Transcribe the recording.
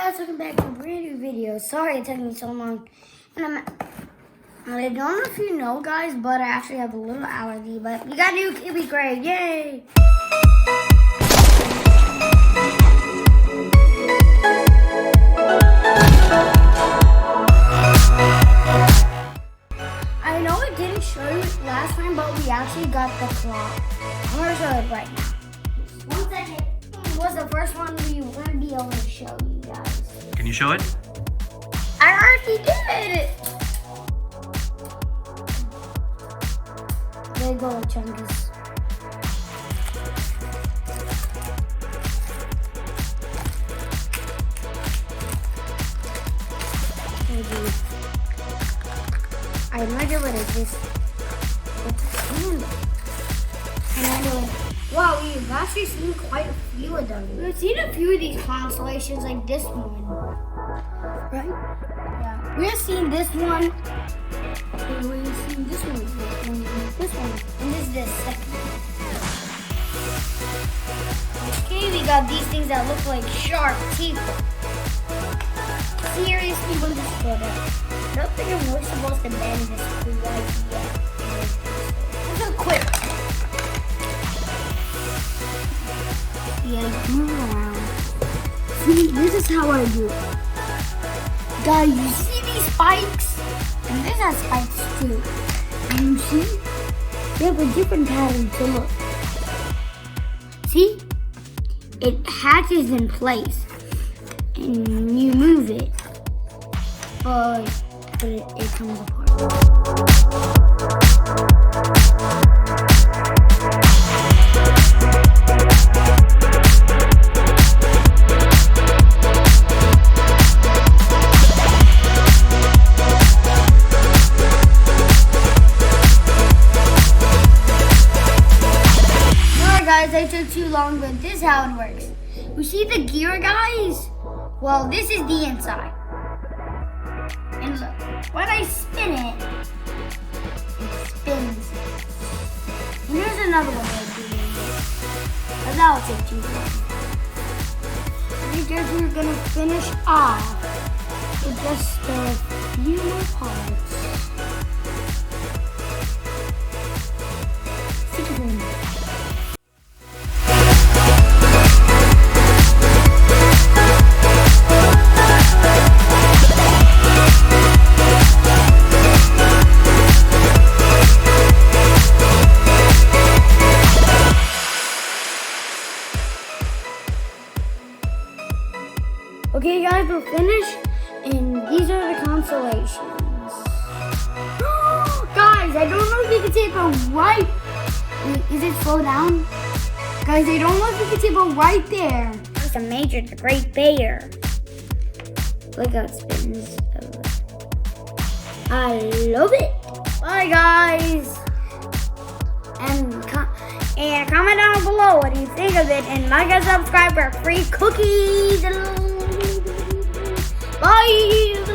guys, welcome back to a brand new video. Sorry it took me so long. And I don't know if you know, guys, but I actually have a little allergy. But we got new KiwiCrate, yay! I know it didn't show you last time, but we actually got the clock. I'm gonna show it right now. 1 second. Was the first one we wouldn't be able to show you guys. Can you show it? I already did. There you go, Chungus. I imagine what is this? It's a candle. And I know. Wow, we've actually seen quite a few of them. We've seen a few of these constellations, like this one. Right? Yeah. We've seen this one. And we've seen this one. And this one. And this is the second one. Okay, we got these things that look like sharp teeth. Seriously, when this put up. I don't think we're supposed to bend this quite yet. This is quick. Yeah, move around. See, this is how I do it. Guys, you see these spikes? And this has spikes too. And you see? They have a different pattern to look. See? It hatches in place. And you move it. But it comes apart. Guys, I took too long, but this is how it works. You see the gear, guys? Well, this is the inside. And look, when I spin it, it spins. And here's another one of doing it. But that will take too long. I guess we're gonna finish off with just a few more parts. See you very much. Okay guys, we're finished, and these are the constellations. Guys, I don't know if you can see it, but right... Wait, is it slow down? Guys, I don't know if you can see it, but right there. It's a major, the Great Bear. Look how it spins. I love it. Bye guys. And comment down below what do you think of it, and like and subscribe for free cookies. Bye!